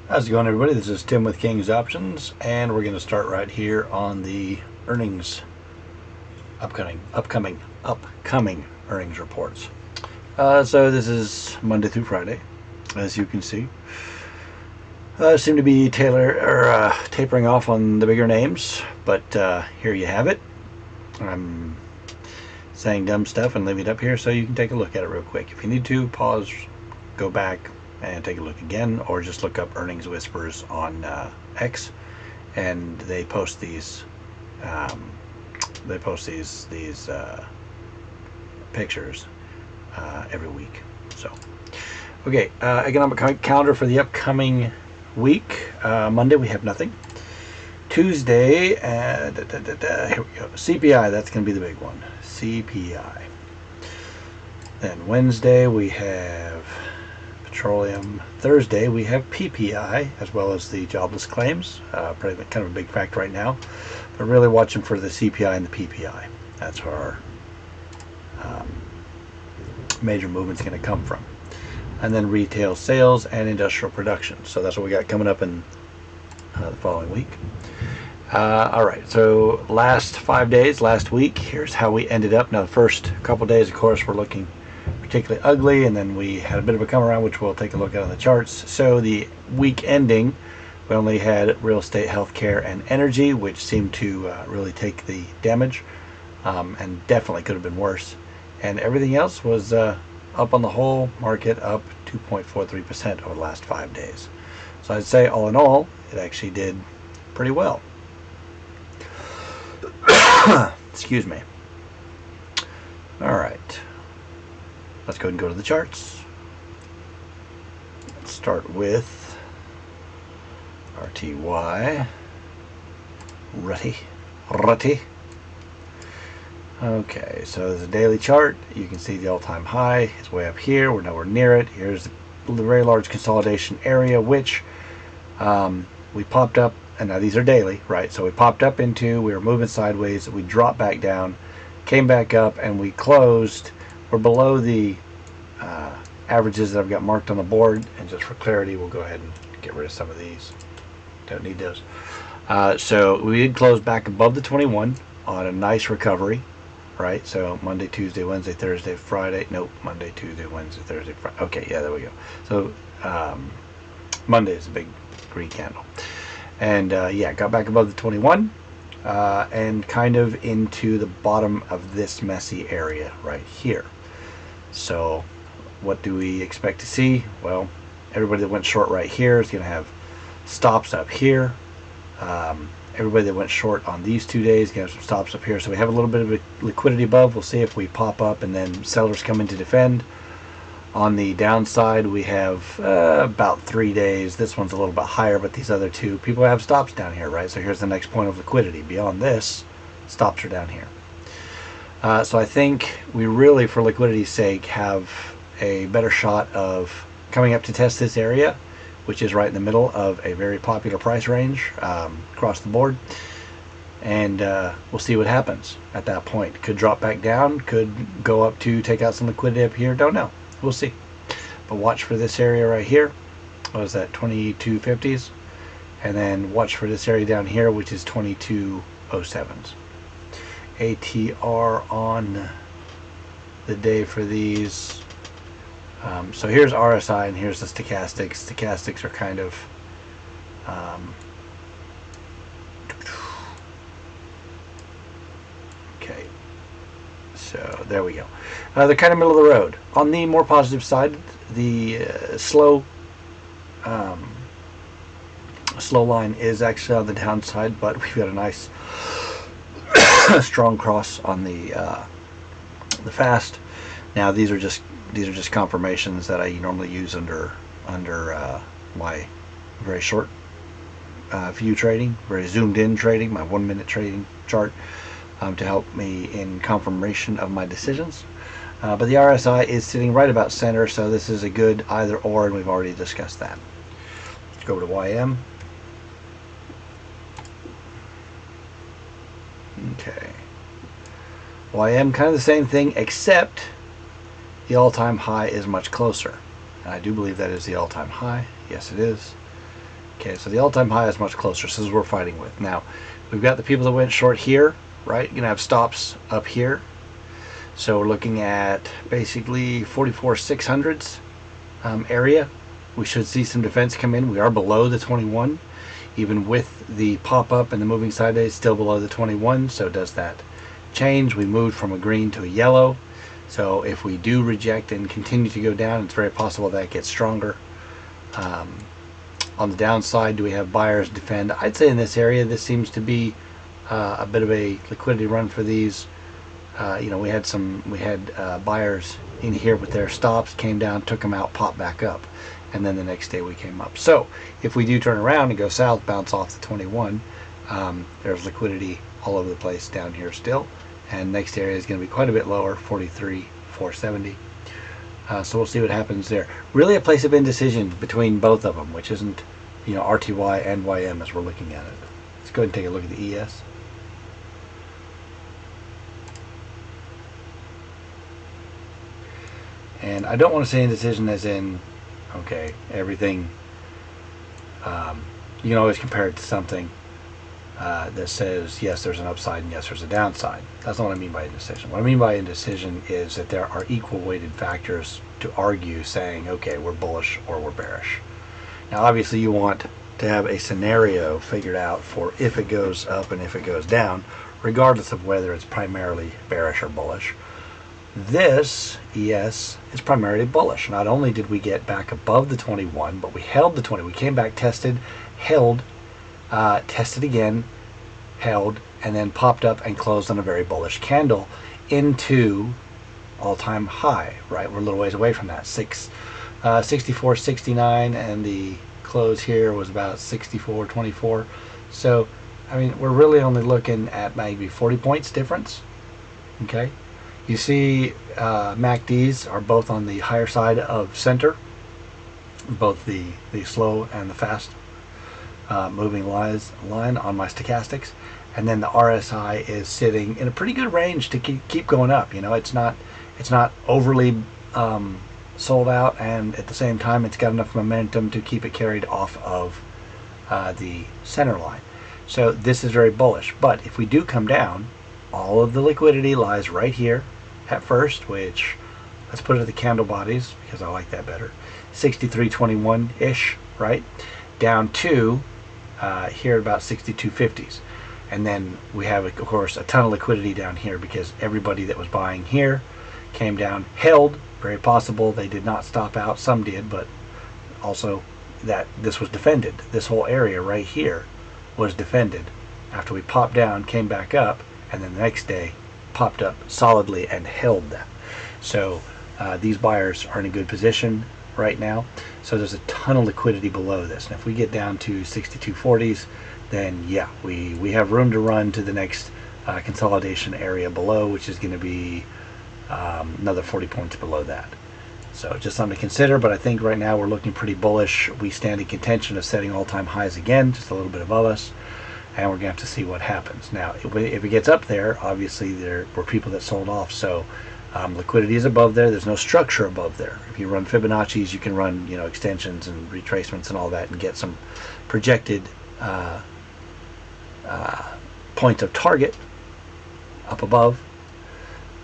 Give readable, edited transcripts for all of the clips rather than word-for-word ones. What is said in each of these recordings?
How's it going, everybody? This is Tim with King's Options, and we're going to start right here on the earnings, upcoming earnings reports. So this is Monday through Friday, as you can see. Seem to be tapering off on the bigger names, but here you have it. I'm saying dumb stuff and leaving it up here so you can take a look at it real quick. If you need to, pause, go back, and take a look again, or just look up Earnings Whispers on X, and they post these. These pictures every week. So, okay, economic calendar for the upcoming week. Monday we have nothing. Tuesday, here we go. CPI, that's going to be the big one. CPI. Then Wednesday we have petroleum. Thursday we have PPI, as well as the jobless claims. Probably kind of a big fact right now, but really watching for the CPI and the PPI. That's where our major movement's going to come from. And then retail sales and industrial production. So that's what we got coming up in the following week. All right, so last 5 days, last week, here's how we ended up. Now, the first couple days, of course, were looking particularly ugly, and then we had a bit of a come around, which we'll take a look at on the charts. So the week ending, we only had real estate, healthcare, and energy, which seemed to really take the damage, and definitely could have been worse. And everything else was up on the whole market, up 2.43% over the last 5 days. So I'd say all in all, it actually did pretty well. Excuse me. All right. Let's go ahead and go to the charts. Let's start with RTY. Rutty. Okay, so there's a daily chart. You can see the all-time high is way up here. We're nowhere near it. Here's the very large consolidation area, which we popped up. And now these are daily, right? So we popped up into, we were moving sideways, we dropped back down, came back up, and we closed. We're below the averages that I've got marked on the board. And just for clarity, we'll go ahead and get rid of some of these. Don't need those. So we did close back above the 21 on a nice recovery, right? So Monday, Tuesday, Wednesday, Thursday, Friday. Nope, Monday, Tuesday, Wednesday, Thursday, Friday. Okay, yeah, there we go. So Monday is a big green candle. And yeah, got back above the 21 and kind of into the bottom of this messy area right here. So what do we expect to see? Well, everybody that went short right here is going to have stops up here. Everybody that went short on these 2 days is going to have some stops up here. So we have a little bit of a liquidity above. We'll see if we pop up and then sellers come in to defend. On the downside, we have about 3 days. This one's a little bit higher, but these other two, people have stops down here, right? So here's the next point of liquidity. Beyond this, stops are down here. So I think we really, for liquidity's sake, have a better shot of coming up to test this area, which is right in the middle of a very popular price range across the board. And we'll see what happens at that point. Could drop back down, could go up to take out some liquidity up here, don't know. We'll see. But watch for this area right here. What is that? 2250s. And then watch for this area down here, which is 2207s. ATR on the day for these. So here's RSI and here's the stochastics. Stochastics are kind of okay. So there we go. They're kind of middle of the road. On the more positive side, the slow line is actually on the downside, but we've got a nice strong cross on the fast. Now these are just confirmations that I normally use under my very short view trading, very zoomed in trading, my 1 minute trading chart. To help me in confirmation of my decisions. But the RSI is sitting right about center, so this is a good either or, and we've already discussed that. Let's go to YM. Okay. YM, kind of the same thing, except the all-time high is much closer. And I do believe that is the all-time high. Yes, it is. Okay, so the all-time high is much closer. So this is what we're fighting with. Now, we've got the people that went short here, right? You're gonna have stops up here. So we're looking at basically 44,600s area. We should see some defense come in. We are below the 21, even with the pop-up and the moving sideways, still below the 21. So does that change? We moved from a green to a yellow. So if we do reject and continue to go down, it's very possible that gets stronger. On the downside, do we have buyers defend? I'd say in this area, this seems to be a bit of a liquidity run for these. You know, we had buyers in here with their stops, came down, took them out, popped back up, and then the next day we came up. So if we do turn around and go south, bounce off the 21, there's liquidity all over the place down here still, and next area is going to be quite a bit lower, 43,470. So we'll see what happens there. Really a place of indecision between both of them, which isn't, you know, RTY and YM as we're looking at it. Let's go ahead and take a look at the ES. And I don't want to say indecision as in, okay, everything, you can always compare it to something that says, yes, there's an upside and yes, there's a downside. That's not what I mean by indecision. What I mean by indecision is that there are equal weighted factors to argue saying, okay, we're bullish or we're bearish. Now, obviously, you want to have a scenario figured out for if it goes up and if it goes down, regardless of whether it's primarily bearish or bullish. This ES is primarily bullish. Not only did we get back above the 21, but we held the 20. We came back, tested, held, tested again, held, and then popped up and closed on a very bullish candle into all-time high, right? We're a little ways away from that. 64.69, and the close here was about 64.24. So, I mean, we're really only looking at maybe 40 points difference, okay? You see MACDs are both on the higher side of center, both the slow and the fast moving line on my stochastics, and then the RSI is sitting in a pretty good range to keep going up. You know, it's not overly sold out, and at the same time it's got enough momentum to keep it carried off of the center line. So this is very bullish. But if we do come down, all of the liquidity lies right here at first, which, let's put it at the candle bodies because I like that better, 63.21-ish, right? Down to here about 62.50s. And then we have, of course, a ton of liquidity down here because everybody that was buying here came down, held. Very possible they did not stop out. Some did, but also that this was defended. This whole area right here was defended after we popped down, came back up, and then the next day popped up solidly and held them. So these buyers are in a good position right now. So there's a ton of liquidity below this. And if we get down to 62.40s, then yeah, we have room to run to the next consolidation area below, which is going to be another 40 points below that. So just something to consider, but I think right now we're looking pretty bullish. We stand in contention of setting all-time highs again, just a little bit above us, and we're going to have to see what happens. Now, if it gets up there, obviously there were people that sold off, so liquidity is above there. There's no structure above there. If you run Fibonacci's, you can run, you know, extensions and retracements and all that and get some projected points of target up above.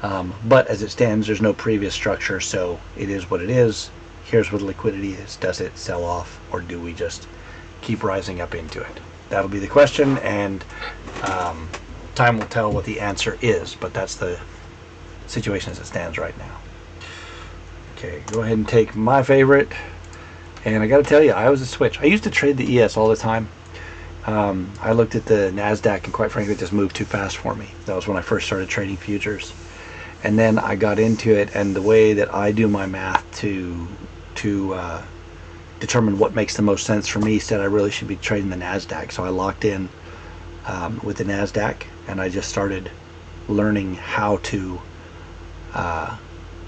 But as it stands, there's no previous structure, so it is what it is. Here's where the liquidity is. Does it sell off, or do we just keep rising up into it? That'll be the question, and time will tell what the answer is, but that's the situation as it stands right now. Okay, go ahead and take my favorite, and I got to tell you, I was a switch. I used to trade the ES all the time. I looked at the NASDAQ, and quite frankly, it just moved too fast for me. That was when I first started trading futures. And then I got into it, and the way that I do my math to determine what makes the most sense for me said I really should be trading the NASDAQ. So I locked in with the NASDAQ, and I just started learning how to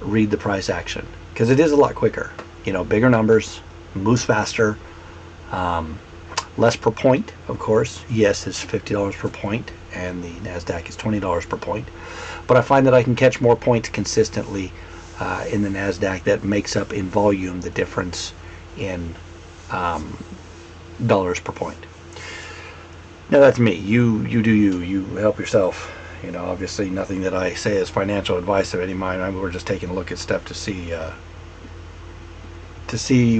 read the price action, because it is a lot quicker. You know, bigger numbers, moves faster, less per point, of course. ES is $50 per point, and the NASDAQ is $20 per point. But I find that I can catch more points consistently in the NASDAQ. That makes up in volume the difference in dollars per point. Now that's me. You do you. You help yourself. You know, obviously nothing that I say is financial advice of any mind. We're just taking a look at stuff to see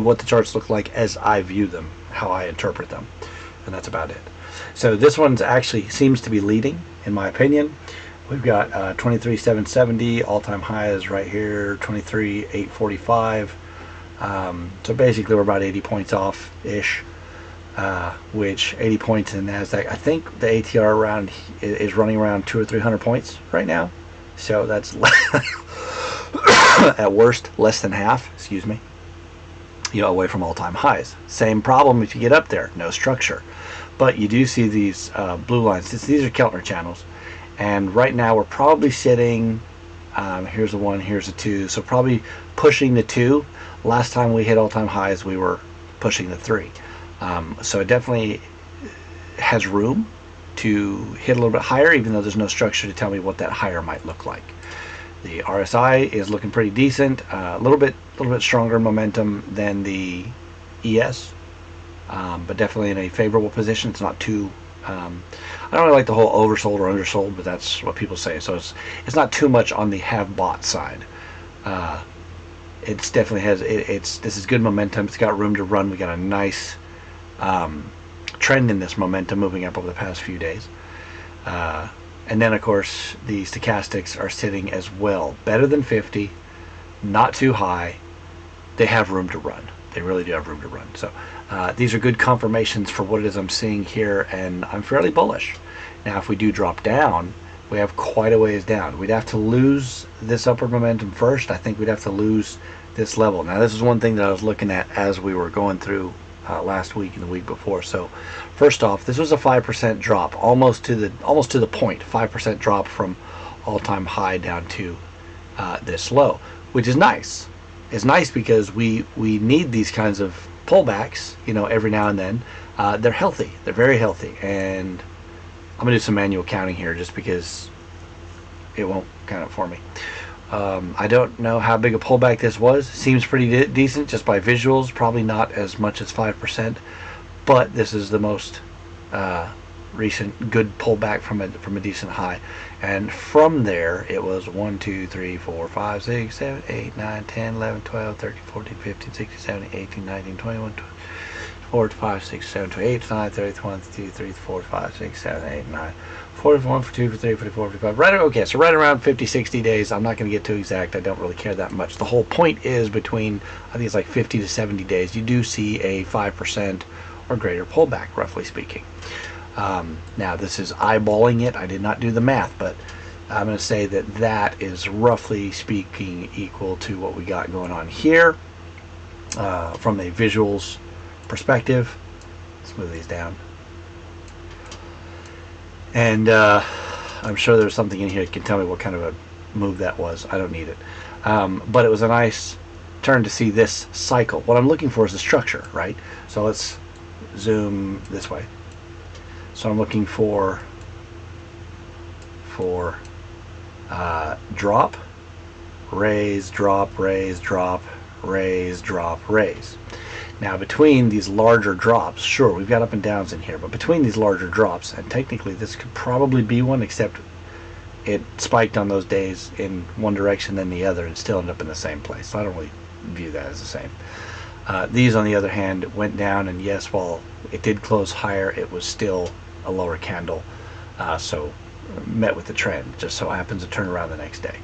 what the charts look like as I view them, how I interpret them, and that's about it. So this one's actually seems to be leading, in my opinion. We've got 23,770, all-time high is right here, 23,845. So basically we're about 80 points off-ish, which 80 points in NASDAQ. I think the ATR around is running around 200 or 300 points right now. So that's at worst less than half, excuse me, away from all-time highs. Same problem if you get up there, no structure. But you do see these blue lines. These are Keltner channels. And right now we're probably sitting, here's the 1, here's the 2, so probably pushing the 2. Last time we hit all-time highs, we were pushing the 3. So it definitely has room to hit a little bit higher, even though there's no structure to tell me what that higher might look like. The RSI is looking pretty decent, a little bit stronger momentum than the ES, but definitely in a favorable position. It's not too I don't really like the whole oversold or undersold, but that's what people say. So it's not too much on the have bought side. It's definitely has this is good momentum. It's got room to run. We got a nice trend in this momentum moving up over the past few days. And then of course the stochastics are sitting as well, better than 50, not too high. They have room to run. They really do have room to run. So these are good confirmations for what it is I'm seeing here, and I'm fairly bullish. Now if we do drop down, we have quite a ways down. We'd have to lose this upward momentum first. I think we'd have to lose this level. Now this is one thing that I was looking at as we were going through last week and the week before. So first off, this was a 5% drop, almost to the point, 5% drop from all-time high down to this low, which is nice. It's nice because we need these kinds of pullbacks, every now and then. They're healthy. They're very healthy. And I'm going to do some manual counting here just because it won't count it for me. I don't know how big a pullback this was. Seems pretty decent just by visuals. Probably not as much as 5%. But this is the most recent good pullback from a decent high. And from there, it was 1, 2, 3, 4, 5, 6, 7, 8, 9, 10, 11, 12, 13, 14, 15, 16, 17, 18, 19, 21, 24, 5, 6, 7, 28, 29, 30, 22, 23, 4, 5, 6, 7, 8, 9, 41, 42, 43, 44, 45. Right, okay, so right around 50, 60 days. I'm not going to get too exact. I don't really care that much. The whole point is between, I think it's like 50 to 70 days, you do see a 5% or greater pullback, roughly speaking. Now this is eyeballing it. I did not do the math, but I'm going to say that is roughly speaking equal to what we got going on here from a visuals perspective. Let's move these down. And I'm sure there's something in here that can tell me what kind of a move that was. I don't need it. But it was a nice turn to see this cycle. What I'm looking for is the structure, right? So let's zoom this way. So I'm looking for drop, raise, drop, raise, drop, raise, drop, raise. Now between these larger drops, sure, we've got up and downs in here, but between these larger drops, and technically this could probably be one, except it spiked on those days in one direction then the other and still ended up in the same place. So I don't really view that as the same. These, on the other hand, went down, and yes, while it did close higher, it was still a lower candle, so met with the trend. Just so happens to turn around the next day.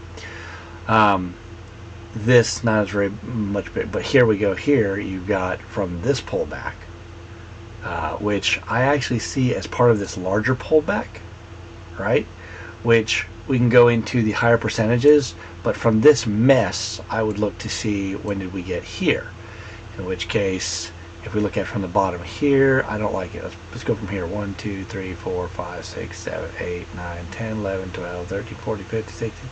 This not as very much big, but here we go. Here you've got from this pullback, which I actually see as part of this larger pullback, right? Which we can go into the higher percentages, but from this mess, I would look to see when did we get here. In which case, if we look at from the bottom here, I don't like it. Let's go from here. 1, 2, 3, 4, 5, 6, 7, 8, 9, 10, 11, 12, 13, 14, 15, 16,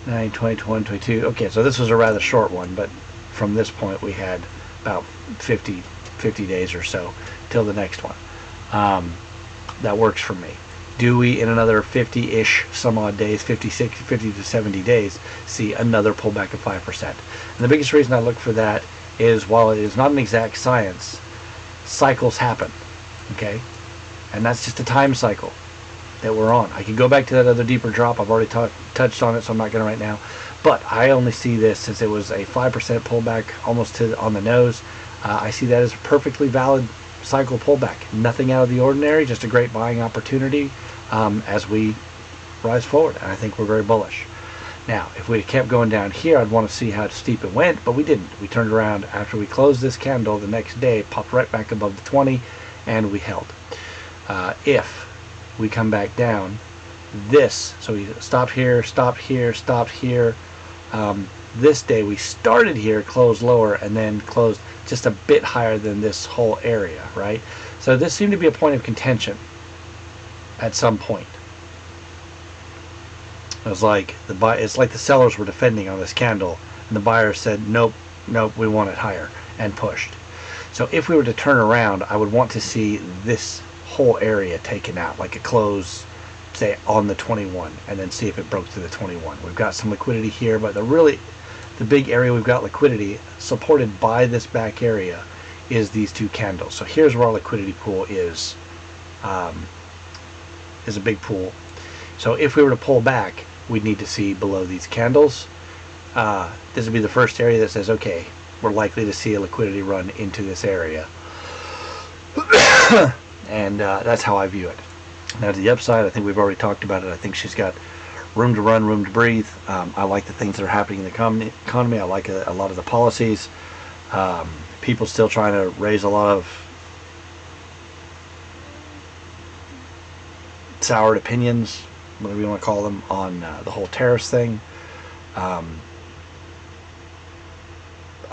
19, 20, 21, 22. Okay, so this was a rather short one, but from this point we had about 50 days or so till the next one. That works for me. Do we, in another 50-ish some odd days, 50 to 70 days, see another pullback of 5%? And the biggest reason I look for that is, while it is not an exact science, cycles happen, okay? And that's just a time cycle that we're on. I could go back to that other deeper drop. I've already touched on it, so I'm not going to right now. But I only see this, since it was a 5% pullback almost on the nose, I see that as a perfectly valid cycle pullback. Nothing out of the ordinary, just a great buying opportunity as we rise forward. And I think we're very bullish. Now, if we had kept going down here, I'd want to see how steep it went, but we didn't. We turned around after we closed this candle the next day, popped right back above the 20, and we held. If we come back down, so we stopped here, stopped here, stopped here. This day we started here, closed lower, and then closed just a bit higher than this whole area, right? So this seemed to be a point of contention at some point. It's like the sellers were defending on this candle, and the buyers said, nope, we want it higher, and pushed. So if we were to turn around, I would want to see this whole area taken out, like a close, say, on the 21, and then see if it broke through the 21. We've got some liquidity here, but the big area we've got liquidity supported by this back area is these two candles. So here's where our liquidity pool is a big pool. So if we were to pull back, we'd need to see below these candles. This would be the first area that says, okay, we're likely to see a liquidity run into this area. And that's how I view it. Now to the upside, I think we've already talked about it. I think she's got room to run, room to breathe. I like the things that are happening in the economy. I like a lot of the policies. People still trying to raise a lot of soured opinions, whatever you want to call them, on the whole tariffs thing. I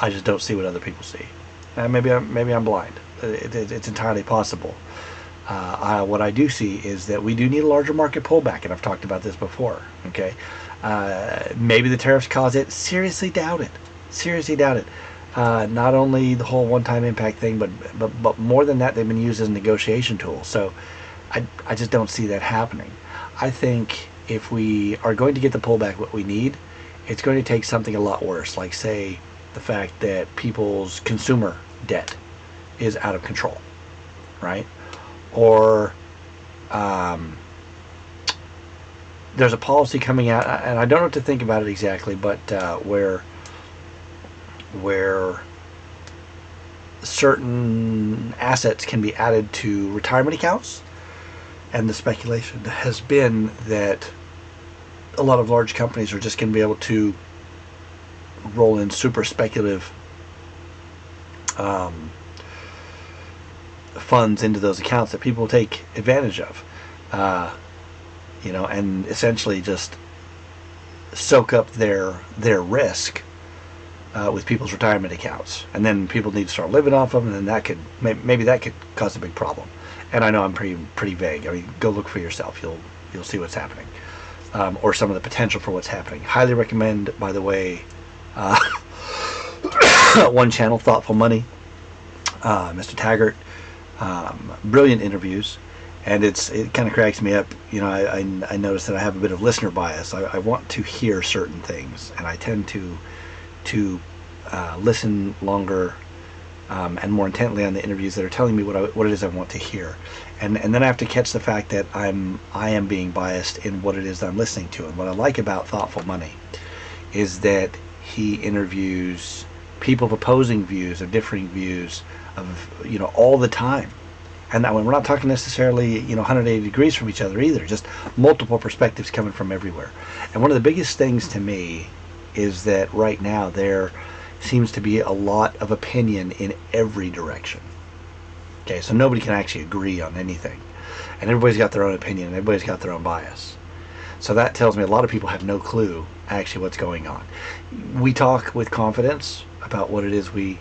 just don't see what other people see. Maybe I'm blind. It's entirely possible. What I do see is that we do need a larger market pullback, and I've talked about this before. Okay, maybe the tariffs cause it. Seriously doubt it. Seriously doubt it. Not only the whole one-time impact thing, but more than that, they've been used as a negotiation tool. So I just don't see that happening. I think if we are going to get the pullback what we need, it's going to take something a lot worse, like say the fact that people's consumer debt is out of control, right? Or there's a policy coming out, and I don't know what to think about it exactly, but where certain assets can be added to retirement accounts, and the speculation has been that a lot of large companies are just going to be able to roll in super speculative funds into those accounts that people take advantage of, and essentially just soak up their risk with people's retirement accounts, and then people need to start living off of them, and then that could maybe that could cause a big problem. And I know I'm pretty vague. I mean, go look for yourself. You'll see what's happening, or some of the potential for what's happening. Highly recommend, by the way, one channel, Thoughtful Money, Mr. Taggart. Brilliant interviews, and it kind of cracks me up. I notice that I have a bit of listener bias. I want to hear certain things, and I tend to listen longer and more intently on the interviews that are telling me what it is I want to hear, and then I have to catch the fact that I am being biased in what it is that I'm listening to. And what I like about Thoughtful Money is that he interviews people of opposing views, of differing views, of all the time. And that when we're not talking necessarily 180 degrees from each other either, just multiple perspectives coming from everywhere. And one of the biggest things to me is that right now there seems to be a lot of opinion in every direction. Okay, so nobody can actually agree on anything, and everybody's got their own opinion, and everybody's got their own bias. So that tells me a lot of people have no clue actually what's going on. We talk with confidence about what it is we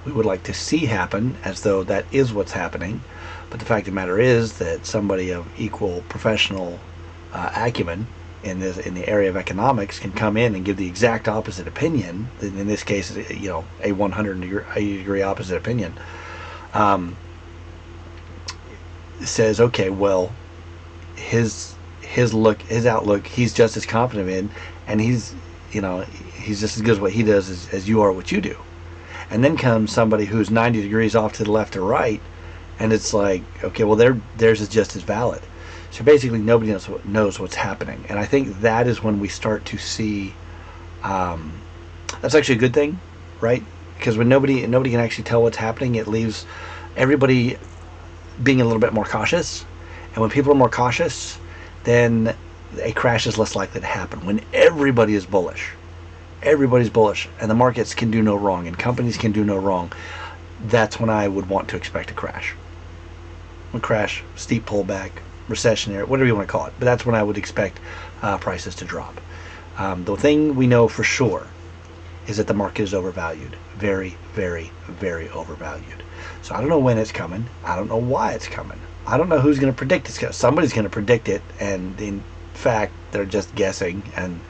would like to see happen, as though that is what's happening. But the fact of the matter is that somebody of equal professional acumen in the area of economics can come in and give the exact opposite opinion. In this case, a 180 degree opposite opinion. Says, okay, well, his outlook, he's just as confident in, and he's just as good at what he does as you are what you do. And then comes somebody who's 90 degrees off to the left or right, And it's like, okay, well, theirs is just as valid. So basically, nobody knows what's happening, and I think that is when we start to see. That's actually a good thing, right? Because when nobody can actually tell what's happening, it leaves everybody being a little bit more cautious. And when people are more cautious, then a crash is less likely to happen. When everybody's bullish, and the markets can do no wrong, and companies can do no wrong, that's when I would want to expect a crash. A crash, steep pullback, recessionary, whatever you want to call it. But that's when I would expect prices to drop. The thing we know for sure is that the market is overvalued. Very, very, very overvalued. So I don't know when it's coming. I don't know why it's coming. I don't know who's going to predict it. Somebody's going to predict it, and in fact, they're just guessing, and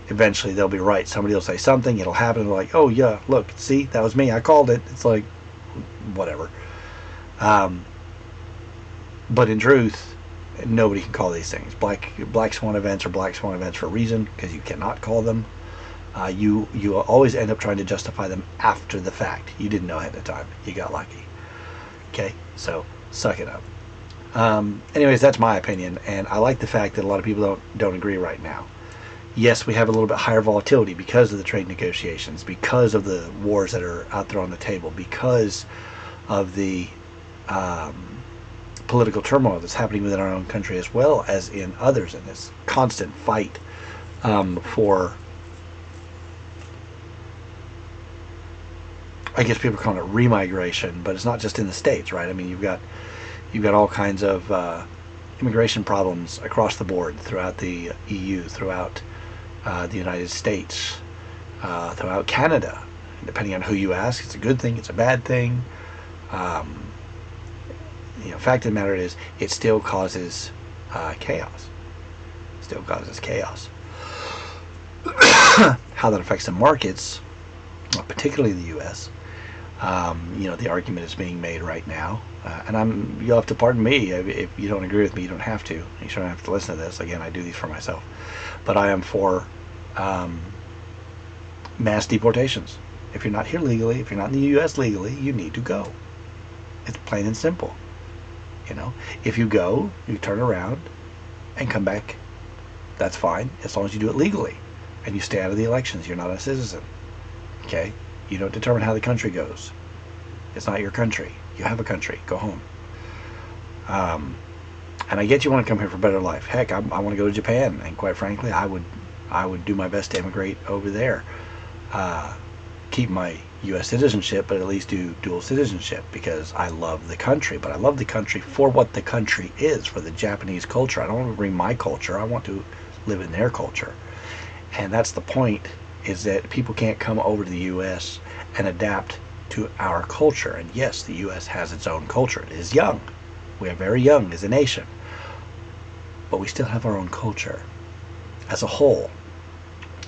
eventually they'll be right. Somebody will say something, it'll happen, and they're like, oh yeah, look, see, that was me, I called it. It's like, whatever. But in truth, nobody can call these things. Black swan events are black swan events for a reason, because you cannot call them. You always end up trying to justify them after the fact. You didn't know ahead of time. You got lucky. Okay, so suck it up. Anyways, that's my opinion, and I like the fact that a lot of people don't agree right now. Yes, we have a little bit higher volatility because of the trade negotiations, because of the wars that are out there on the table, because of the political turmoil that's happening within our own country as well as in others, in this constant fight for, I guess people are calling it remigration, but it's not just in the States, right? I mean, you've got all kinds of immigration problems across the board throughout the EU, throughout the United States, throughout Canada. Depending on who you ask, it's a good thing, it's a bad thing. Fact of the matter is, it still causes chaos. Still causes chaos. How that affects the markets, particularly the U.S., the argument is being made right now, and you'll have to pardon me if you don't agree with me. You don't have to. You shouldn't have to listen to this. Again, I do these for myself, but I am for mass deportations. If you're not here legally, if you're not in the U.S. legally, you need to go. It's plain and simple. If you go, you turn around and come back, that's fine, as long as you do it legally and you stay out of the elections. You're not a citizen. Okay? You don't determine how the country goes. It's not your country. You have a country. Go home. And I get you want to come here for a better life. Heck, I want to go to Japan, and quite frankly, I would do my best to immigrate over there. Keep my U.S. citizenship, but at least do dual citizenship, because I love the country. But I love the country for what the country is, for the Japanese culture. I don't want to bring my culture. I want to live in their culture. And that's the point, is that people can't come over to the U.S. and adapt to our culture. And yes, the U.S. has its own culture. It is young. We are very young as a nation. But we still have our own culture as a whole.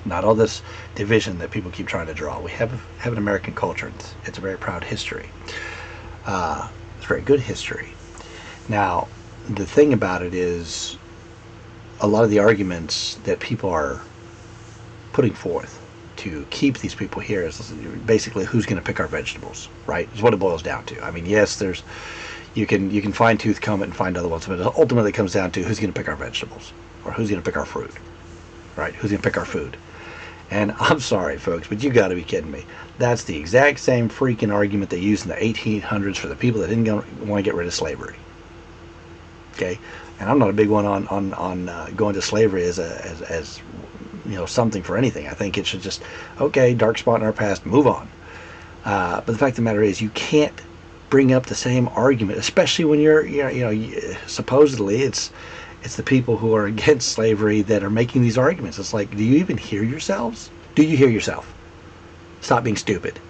Not all this division that people keep trying to draw. We have an American culture. It's a very proud history. It's a very good history. Now, the thing about it is, a lot of the arguments that people are putting forth to keep these people here is basically who's going to pick our vegetables, right? Is what it boils down to. I mean, yes, you can fine tooth comb it and find other ones, but ultimately it comes down to who's going to pick our vegetables, or who's going to pick our fruit, right? Who's going to pick our food? And I'm sorry, folks, but you got to be kidding me. That's the exact same freaking argument they used in the 1800s for the people that didn't want to get rid of slavery. Okay, and I'm not a big one on going to slavery as something for anything. I think it should just, okay, dark spot in our past, move on. But the fact of the matter is, you can't bring up the same argument, especially when you're supposedly it's the people who are against slavery that are making these arguments. It's like, do you even hear yourselves? Do you hear yourself? Stop being stupid.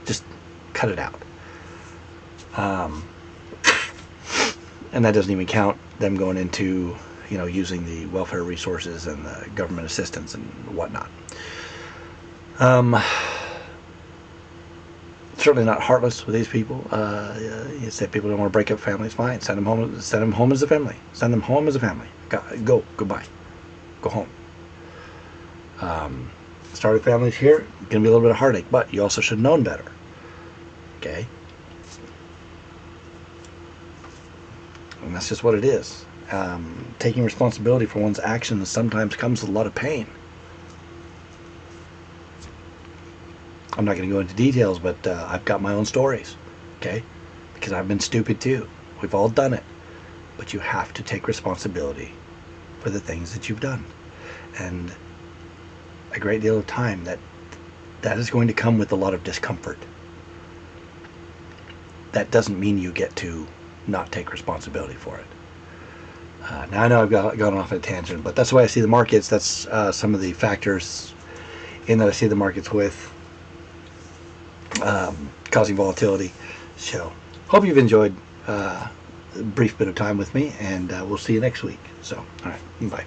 Just cut it out. And that doesn't even count them going into, using the welfare resources and the government assistance and whatnot. Certainly not heartless with these people. You said people don't want to break up families. Fine, send them home. Send them home as a family. Send them home as a family. Go. Goodbye. Go home. Started families here. Going to be a little bit of heartache, but you also should have known better. Okay. And that's just what it is. Taking responsibility for one's actions sometimes comes with a lot of pain. I'm not going to go into details, but I've got my own stories, okay? Because I've been stupid too. We've all done it. But you have to take responsibility for the things that you've done. And a great deal of time that is going to come with a lot of discomfort. That doesn't mean you get to not take responsibility for it. Now I know I've gone off on a tangent, but that's the way I see the markets. That's some of the factors in that I see the markets with causing volatility. So hope you've enjoyed a brief bit of time with me, and we'll see you next week. So, all right, bye.